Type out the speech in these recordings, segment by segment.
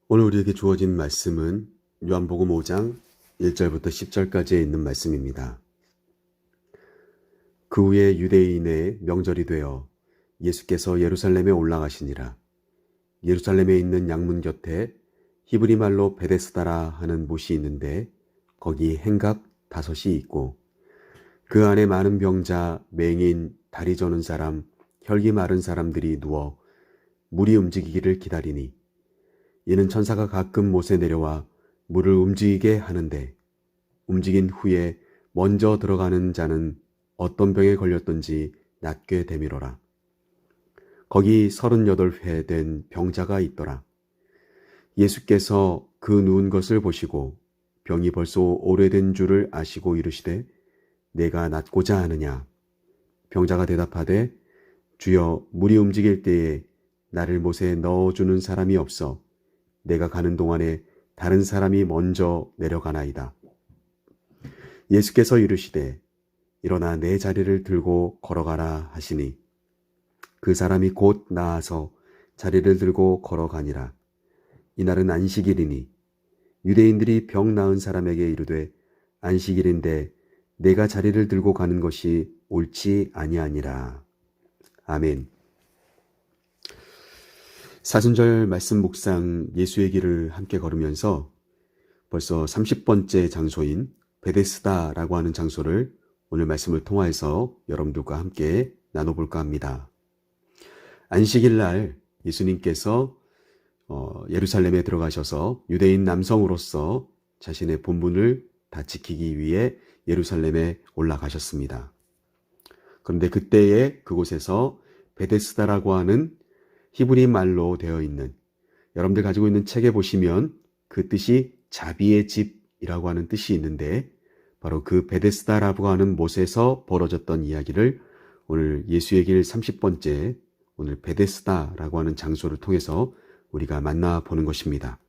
오늘 우리에게 주어진 말씀은 요한복음 5장 1절부터 10절까지에 있는 말씀입니다. 그 후에 유대인의 명절이 되어 예수께서 예루살렘에 올라가시니라. 예루살렘에 있는 양문 곁에 히브리 말로 베데스다라 하는 못이 있는데 거기 행각 5이 있고 그 안에 많은 병자, 맹인, 다리 저는 사람, 혈기 마른 사람들이 누워 물이 움직이기를 기다리니 이는 천사가 가끔 못에 내려와 물을 움직이게 하는데 움직인 후에 먼저 들어가는 자는 어떤 병에 걸렸던지 낫게 되밀어라. 거기 38회 된 병자가 있더라. 예수께서 그 누운 것을 보시고 병이 벌써 오래된 줄을 아시고 이르시되 내가 낫고자 하느냐. 병자가 대답하되 주여 물이 움직일 때에 나를 못에 넣어주는 사람이 없어 내가 가는 동안에 다른 사람이 먼저 내려가나이다. 예수께서 이르시되 일어나 내 자리를 들고 걸어가라 하시니 그 사람이 곧 나아서 자리를 들고 걸어가니라. 이날은 안식일이니 유대인들이 병 나은 사람에게 이르되 안식일인데 내가 자리를 들고 가는 것이 옳지 아니하니라. 아멘. 사순절 말씀 묵상 예수의 길을 함께 걸으면서 벌써 30번째 장소인 베데스다라고 하는 장소를 오늘 말씀을 통하여서 여러분들과 함께 나눠볼까 합니다. 안식일 날 예수님께서 예루살렘에 들어가셔서 유대인 남성으로서 자신의 본분을 다 지키기 위해 예루살렘에 올라가셨습니다. 그런데 그때에 그곳에서 베데스다라고 하는 히브리 말로 되어 있는, 여러분들 가지고 있는 책에 보시면 그 뜻이 자비의 집이라고 하는 뜻이 있는데 바로 그 베데스다라고 하는 못에서 벌어졌던 이야기를 오늘 예수의 길 30번째 오늘 베데스다라고 하는 장소를 통해서 우리가 만나보는 것입니다.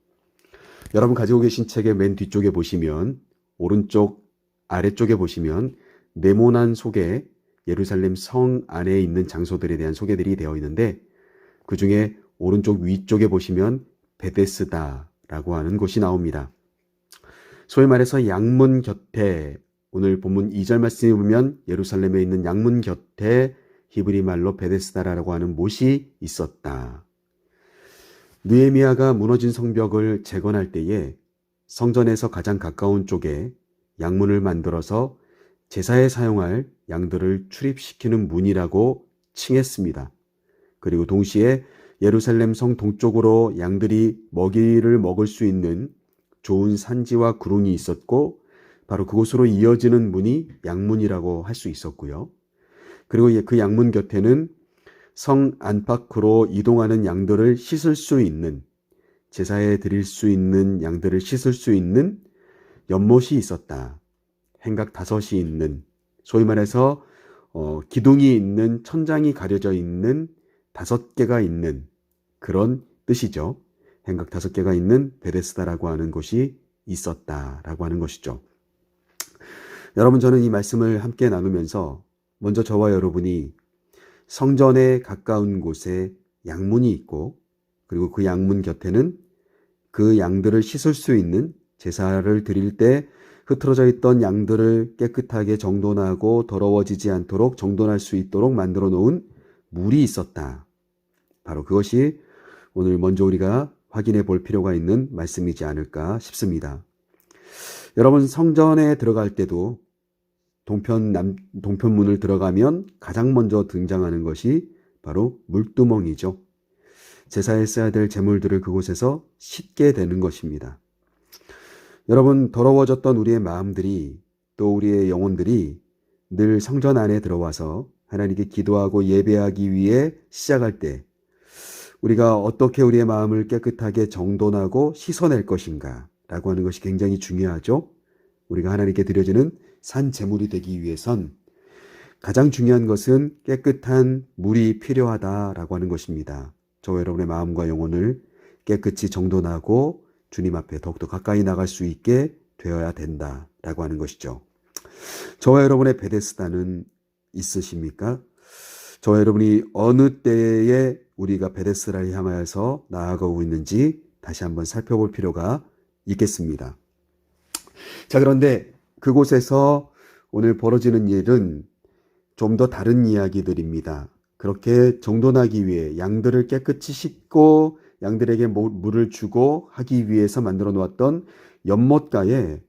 여러분 가지고 계신 책의 맨 뒤쪽에 보시면 오른쪽 아래쪽에 보시면 네모난 속에 예루살렘 성 안에 있는 장소들에 대한 소개들이 되어 있는데 그 중에 오른쪽 위쪽에 보시면 베데스다라고 하는 곳이 나옵니다. 소위 말해서 양문 곁에, 오늘 본문 2절 말씀에 보면 예루살렘에 있는 양문 곁에 히브리 말로 베데스다라고 하는 못이 있었다. 느헤미야가 무너진 성벽을 재건할 때에 성전에서 가장 가까운 쪽에 양문을 만들어서 제사에 사용할 양들을 출입시키는 문이라고 칭했습니다. 그리고 동시에 예루살렘 성 동쪽으로 양들이 먹이를 먹을 수 있는 좋은 산지와 구릉이 있었고 바로 그곳으로 이어지는 문이 양문이라고 할 수 있었고요. 그리고 그 양문 곁에는 성 안팎으로 이동하는 양들을 씻을 수 있는, 제사에 드릴 수 있는 양들을 씻을 수 있는 연못이 있었다. 행각 5이 있는, 소위 말해서 기둥이 있는, 천장이 가려져 있는 5개가 있는 그런 뜻이죠. 행각 5개가 있는 베데스다라고 하는 곳이 있었다라고 하는 것이죠. 여러분, 저는 이 말씀을 함께 나누면서 먼저 저와 여러분이 성전에 가까운 곳에 양문이 있고 그리고 그 양문 곁에는 그 양들을 씻을 수 있는, 제사를 드릴 때 흐트러져 있던 양들을 깨끗하게 정돈하고 더러워지지 않도록 정돈할 수 있도록 만들어 놓은 물이 있었다. 바로 그것이 오늘 먼저 우리가 확인해 볼 필요가 있는 말씀이지 않을까 싶습니다. 여러분, 성전에 들어갈 때도 동편문을 들어가면 가장 먼저 등장하는 것이 바로 물두멍이죠. 제사에 써야 될 제물들을 그곳에서 씻게 되는 것입니다. 여러분, 더러워졌던 우리의 마음들이, 또 우리의 영혼들이 늘 성전 안에 들어와서 하나님께 기도하고 예배하기 위해 시작할 때 우리가 어떻게 우리의 마음을 깨끗하게 정돈하고 씻어낼 것인가 라고 하는 것이 굉장히 중요하죠. 우리가 하나님께 드려지는 산 제물이 되기 위해선 가장 중요한 것은 깨끗한 물이 필요하다라고 하는 것입니다. 저와 여러분의 마음과 영혼을 깨끗이 정돈하고 주님 앞에 더욱더 가까이 나갈 수 있게 되어야 된다라고 하는 것이죠. 저와 여러분의 베데스다는 있으십니까? 저와 여러분이 어느 때에 우리가 베데스다를 향하여서 나아가고 있는지 다시 한번 살펴볼 필요가 있겠습니다. 자, 그런데 그곳에서 오늘 벌어지는 일은 좀 더 다른 이야기들입니다. 그렇게 정돈하기 위해 양들을 깨끗이 씻고 양들에게 물을 주고 하기 위해서 만들어 놓았던 연못가에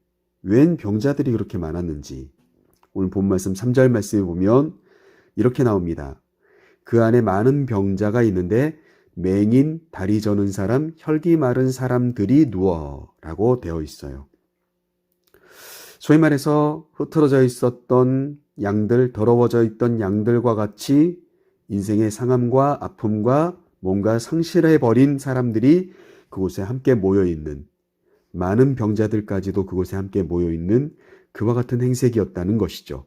웬 병자들이 그렇게 많았는지 오늘 본 말씀 3절 말씀에 보면 이렇게 나옵니다. 그 안에 많은 병자가 있는데 맹인, 다리 저는 사람, 혈기 마른 사람들이 누워라고 되어 있어요. 소위 말해서 흐트러져 있었던 양들, 더러워져 있던 양들과 같이 인생의 상함과 아픔과 뭔가 상실해버린 사람들이 그곳에 함께 모여있는, 많은 병자들까지도 그곳에 함께 모여있는 그와 같은 행색이었다는 것이죠.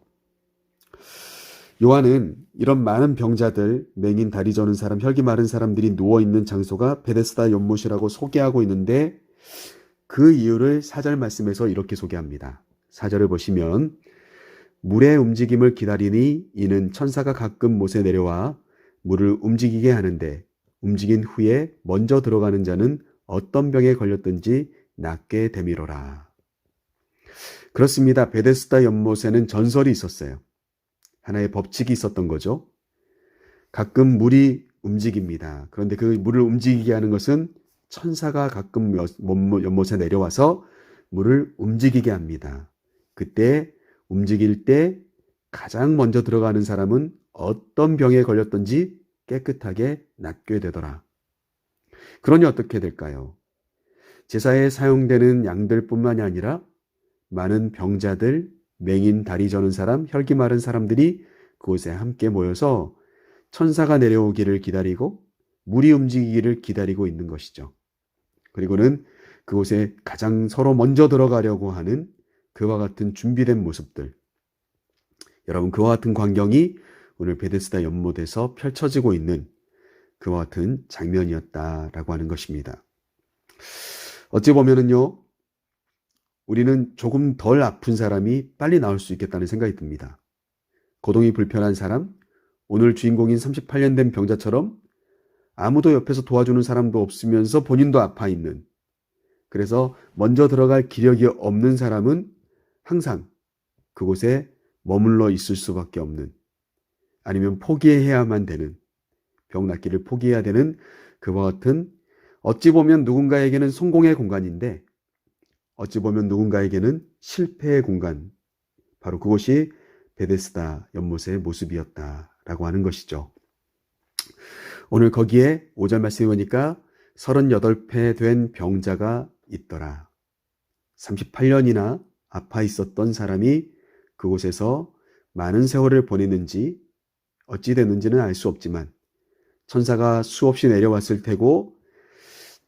요한은 이런 많은 병자들, 맹인, 다리 저는 사람, 혈기 마른 사람들이 누워있는 장소가 베데스다 연못이라고 소개하고 있는데 그 이유를 4절 말씀에서 이렇게 소개합니다. 4절을 보시면 물의 움직임을 기다리니 이는 천사가 가끔 못에 내려와 물을 움직이게 하는데 움직인 후에 먼저 들어가는 자는 어떤 병에 걸렸든지 낫게 되미로라. 그렇습니다. 베데스다 연못에는 전설이 있었어요. 하나의 법칙이 있었던 거죠. 가끔 물이 움직입니다. 그런데 그 물을 움직이게 하는 것은 천사가 가끔 연못에 내려와서 물을 움직이게 합니다. 그때 움직일 때 가장 먼저 들어가는 사람은 어떤 병에 걸렸든지 깨끗하게 낫게 되더라. 그러니 어떻게 될까요? 제사에 사용되는 양들뿐만이 아니라 많은 병자들, 맹인, 다리 저는 사람, 혈기 마른 사람들이 그곳에 함께 모여서 천사가 내려오기를 기다리고 물이 움직이기를 기다리고 있는 것이죠. 그리고는 그곳에 가장 서로 먼저 들어가려고 하는 그와 같은 준비된 모습들. 여러분, 그와 같은 광경이 오늘 베데스다 연못에서 펼쳐지고 있는 그와 같은 장면이었다라고 하는 것입니다. 어찌 보면은요, 우리는 조금 덜 아픈 사람이 빨리 나올 수 있겠다는 생각이 듭니다. 거동이 불편한 사람, 오늘 주인공인 38년 된 병자처럼 아무도 옆에서 도와주는 사람도 없으면서 본인도 아파 있는, 그래서 먼저 들어갈 기력이 없는 사람은 항상 그곳에 머물러 있을 수밖에 없는, 아니면 포기해야만 되는, 병 낫기를 포기해야 되는 그와 같은, 어찌 보면 누군가에게는 성공의 공간인데 어찌 보면 누군가에게는 실패의 공간, 바로 그곳이 베데스다 연못의 모습이었다라고 하는 것이죠. 오늘 거기에 5절 말씀에 보니까 38배 된 병자가 있더라. 38년이나 아파 있었던 사람이 그곳에서 많은 세월을 보냈는지 어찌 됐는지는 알 수 없지만 천사가 수없이 내려왔을 테고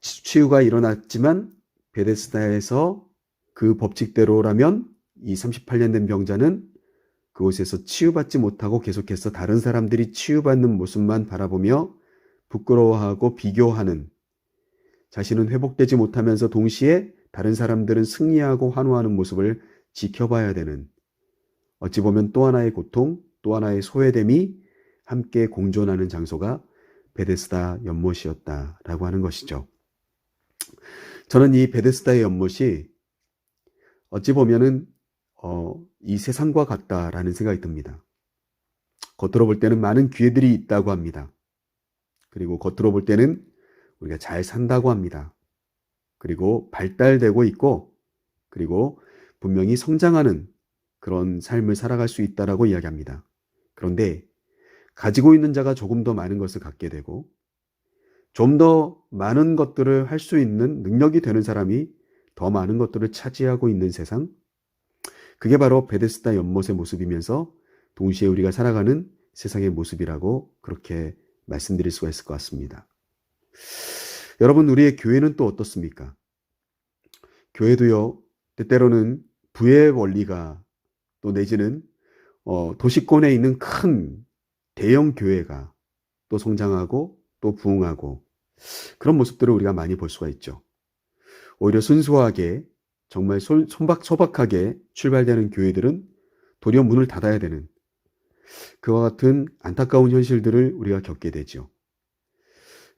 치유가 일어났지만 베데스다에서 그 법칙대로라면 이 38년 된 병자는 그곳에서 치유받지 못하고 계속해서 다른 사람들이 치유받는 모습만 바라보며 부끄러워하고 비교하는, 자신은 회복되지 못하면서 동시에 다른 사람들은 승리하고 환호하는 모습을 지켜봐야 되는, 어찌 보면 또 하나의 고통, 또 하나의 소외됨이 함께 공존하는 장소가 베데스다 연못이었다라고 하는 것이죠. 저는 이 베데스다의 연못이 어찌 보면은 이 세상과 같다라는 생각이 듭니다. 겉으로 볼 때는 많은 기회들이 있다고 합니다. 그리고 겉으로 볼 때는 우리가 잘 산다고 합니다. 그리고 발달되고 있고, 그리고 분명히 성장하는 그런 삶을 살아갈 수 있다라고 이야기합니다. 그런데 가지고 있는 자가 조금 더 많은 것을 갖게 되고 좀 더 많은 것들을 할 수 있는 능력이 되는 사람이 더 많은 것들을 차지하고 있는 세상, 그게 바로 베데스다 연못의 모습이면서 동시에 우리가 살아가는 세상의 모습이라고 그렇게 말씀드릴 수가 있을 것 같습니다. 여러분, 우리의 교회는 또 어떻습니까? 교회도요, 때때로는 부의 원리가, 또 내지는 도시권에 있는 큰 대형 교회가 또 성장하고 또 부흥하고, 그런 모습들을 우리가 많이 볼 수가 있죠. 오히려 순수하게 정말 소박하게 출발되는 교회들은 도리어 문을 닫아야 되는 그와 같은 안타까운 현실들을 우리가 겪게 되죠.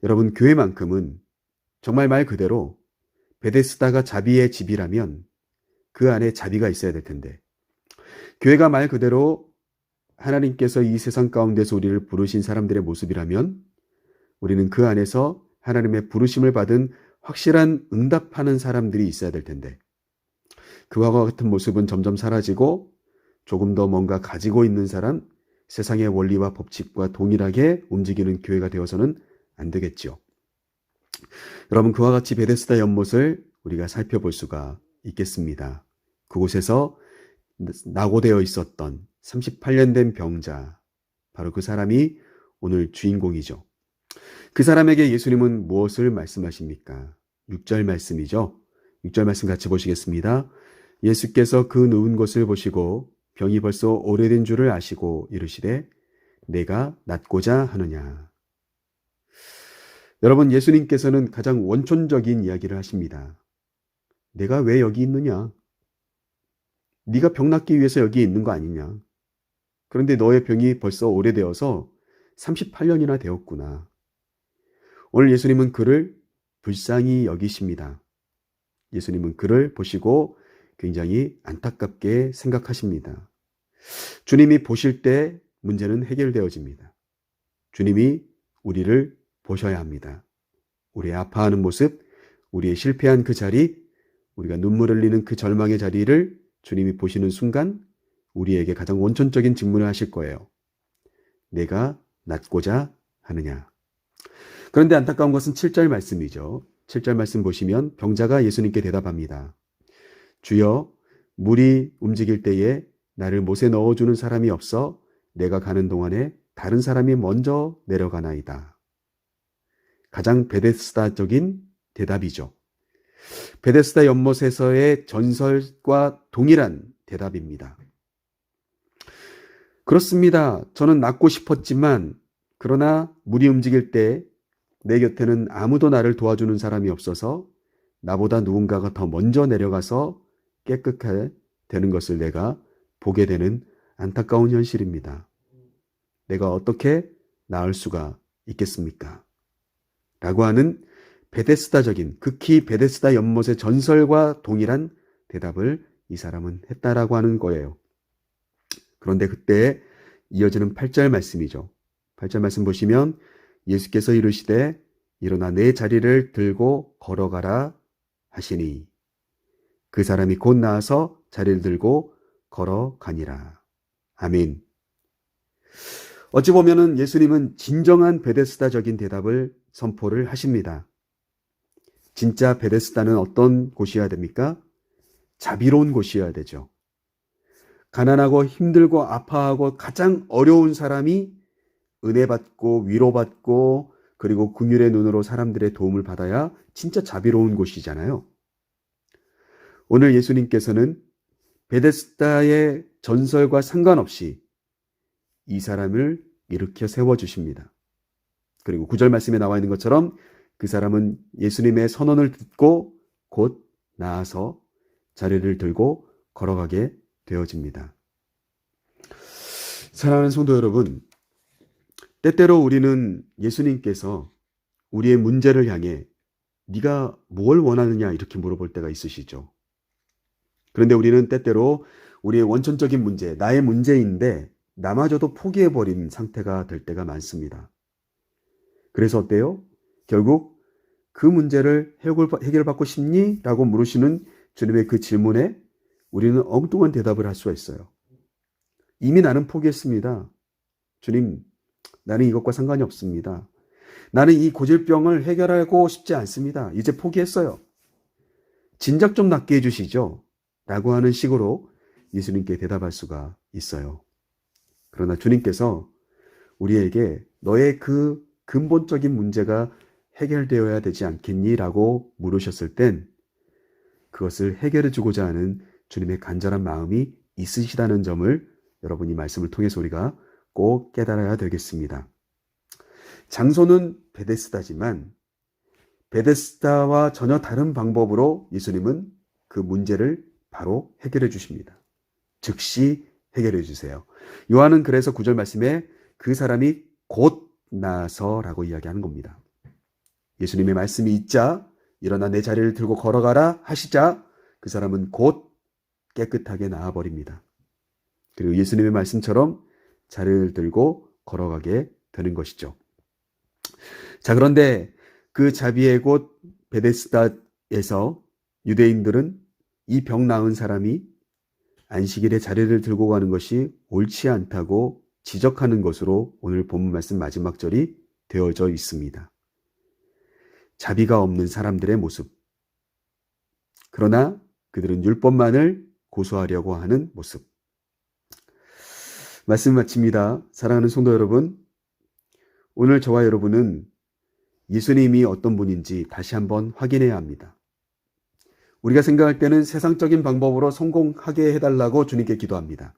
여러분, 교회만큼은 정말 말 그대로 베데스다가 자비의 집이라면 그 안에 자비가 있어야 될 텐데, 교회가 말 그대로 하나님께서 이 세상 가운데서 우리를 부르신 사람들의 모습이라면 우리는 그 안에서 하나님의 부르심을 받은 확실한 응답하는 사람들이 있어야 될 텐데, 그와 같은 모습은 점점 사라지고 조금 더 뭔가 가지고 있는 사람, 세상의 원리와 법칙과 동일하게 움직이는 교회가 되어서는 안 되겠죠. 여러분, 그와 같이 베데스다 연못을 우리가 살펴볼 수가 있겠습니다. 그곳에서 낙오되어 있었던 38년 된 병자, 바로 그 사람이 오늘 주인공이죠. 그 사람에게 예수님은 무엇을 말씀하십니까? 6절 말씀이죠. 6절 말씀 같이 보시겠습니다. 예수께서 그 누운 것을 보시고 병이 벌써 오래된 줄을 아시고 이르시되 내가 낫고자 하느냐. 여러분, 예수님께서는 가장 원천적인 이야기를 하십니다. 내가 왜 여기 있느냐? 네가 병 낫기 위해서 여기 있는 거 아니냐? 그런데 너의 병이 벌써 오래되어서 38년이나 되었구나. 오늘 예수님은 그를 불쌍히 여기십니다. 예수님은 그를 보시고 굉장히 안타깝게 생각하십니다. 주님이 보실 때 문제는 해결되어집니다. 주님이 우리를 보셔야 합니다. 우리의 아파하는 모습, 우리의 실패한 그 자리, 우리가 눈물 흘리는 그 절망의 자리를 주님이 보시는 순간 우리에게 가장 원천적인 질문을 하실 거예요. 내가 낫고자 하느냐? 그런데 안타까운 것은 7절 말씀이죠. 7절 말씀 보시면 병자가 예수님께 대답합니다. 주여, 물이 움직일 때에 나를 못에 넣어주는 사람이 없어 내가 가는 동안에 다른 사람이 먼저 내려가나이다. 가장 베데스다적인 대답이죠. 베데스다 연못에서의 전설과 동일한 대답입니다. 그렇습니다. 저는 낫고 싶었지만 그러나 물이 움직일 때 내 곁에는 아무도 나를 도와주는 사람이 없어서 나보다 누군가가 더 먼저 내려가서 깨끗하게 되는 것을 내가 보게 되는 안타까운 현실입니다. 내가 어떻게 나을 수가 있겠습니까? 라고 하는 베데스다적인, 극히 베데스다 연못의 전설과 동일한 대답을 이 사람은 했다라고 하는 거예요. 그런데 그때 이어지는 8절 말씀이죠. 8절 말씀 보시면 예수께서 이르시되 일어나 내 자리를 들고 걸어가라 하시니 그 사람이 곧 나와서 자리를 들고 걸어가니라. 아멘. 어찌 보면은 예수님은 진정한 베데스다적인 대답을 선포를 하십니다. 진짜 베데스다는 어떤 곳이어야 됩니까? 자비로운 곳이어야 되죠. 가난하고 힘들고 아파하고 가장 어려운 사람이 은혜받고 위로받고 그리고 긍휼의 눈으로 사람들의 도움을 받아야 진짜 자비로운 곳이잖아요. 오늘 예수님께서는 베데스다의 전설과 상관없이 이 사람을 일으켜 세워주십니다. 그리고 9절 말씀에 나와 있는 것처럼 그 사람은 예수님의 선언을 듣고 곧 나아서 자리를 들고 걸어가게 되어집니다. 사랑하는 성도 여러분, 때때로 우리는 예수님께서 우리의 문제를 향해 네가 뭘 원하느냐 이렇게 물어볼 때가 있으시죠. 그런데 우리는 때때로 우리의 원천적인 문제, 나의 문제인데 나마저도 포기해버린 상태가 될 때가 많습니다. 그래서 어때요? 결국 그 문제를 해결받고 싶니? 라고 물으시는 주님의 그 질문에 우리는 엉뚱한 대답을 할 수가 있어요. 이미 나는 포기했습니다. 주님, 나는 이것과 상관이 없습니다. 나는 이 고질병을 해결하고 싶지 않습니다. 이제 포기했어요. 진작 좀 낫게 해주시죠. 라고 하는 식으로 예수님께 대답할 수가 있어요. 그러나 주님께서 우리에게 너의 그 근본적인 문제가 해결되어야 되지 않겠니? 라고 물으셨을 땐 그것을 해결해 주고자 하는 주님의 간절한 마음이 있으시다는 점을 여러분이 말씀을 통해서 우리가 꼭 깨달아야 되겠습니다. 장소는 베데스다지만 베데스다와 전혀 다른 방법으로 예수님은 그 문제를 바로 해결해 주십니다. 즉시 해결해 주세요. 요한은 그래서 9절 말씀에 그 사람이 곧 나서라고 이야기하는 겁니다. 예수님의 말씀이 있자 일어나 내 자리를 들고 걸어가라 하시자 그 사람은 곧 깨끗하게 나아버립니다. 그리고 예수님의 말씀처럼 자리를 들고 걸어가게 되는 것이죠. 자, 그런데 그 자비의 곳 베데스다에서 유대인들은 이 병 나은 사람이 안식일에 자리를 들고 가는 것이 옳지 않다고 지적하는 것으로 오늘 본문 말씀 마지막 절이 되어져 있습니다. 자비가 없는 사람들의 모습. 그러나 그들은 율법만을 고수하려고 하는 모습. 말씀 마칩니다. 사랑하는 성도 여러분, 오늘 저와 여러분은 예수님이 어떤 분인지 다시 한번 확인해야 합니다. 우리가 생각할 때는 세상적인 방법으로 성공하게 해달라고 주님께 기도합니다.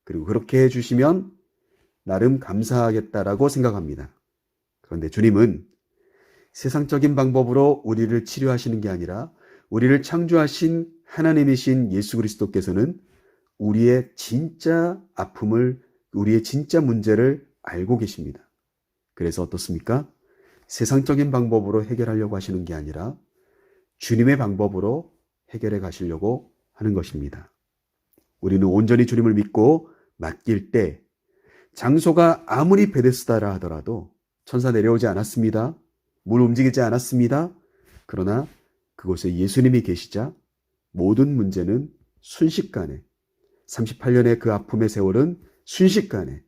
그리고 그렇게 해주시면 나름 감사하겠다라고 생각합니다. 그런데 주님은 세상적인 방법으로 우리를 치료하시는 게 아니라 우리를 창조하신 하나님이신 예수 그리스도께서는 우리의 진짜 아픔을, 우리의 진짜 문제를 알고 계십니다. 그래서 어떻습니까? 세상적인 방법으로 해결하려고 하시는 게 아니라 주님의 방법으로 해결해 가시려고 하는 것입니다. 우리는 온전히 주님을 믿고 맡길 때 장소가 아무리 베데스다라 하더라도 천사 내려오지 않았습니다. 물 움직이지 않았습니다. 그러나 그곳에 예수님이 계시자 모든 문제는 순식간에 38년의 그 아픔의 세월은 순식간에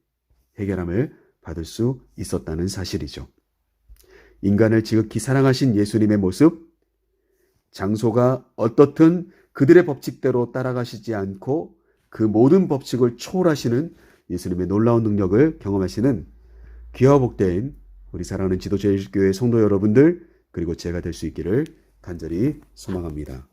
해결함을 받을 수 있었다는 사실이죠. 인간을 지극히 사랑하신 예수님의 모습, 장소가 어떻든 그들의 법칙대로 따라가시지 않고 그 모든 법칙을 초월하시는 예수님의 놀라운 능력을 경험하시는 귀하고 복된 우리 사랑하는 지도제일교회 성도 여러분들, 그리고 제가 될 수 있기를 간절히 소망합니다.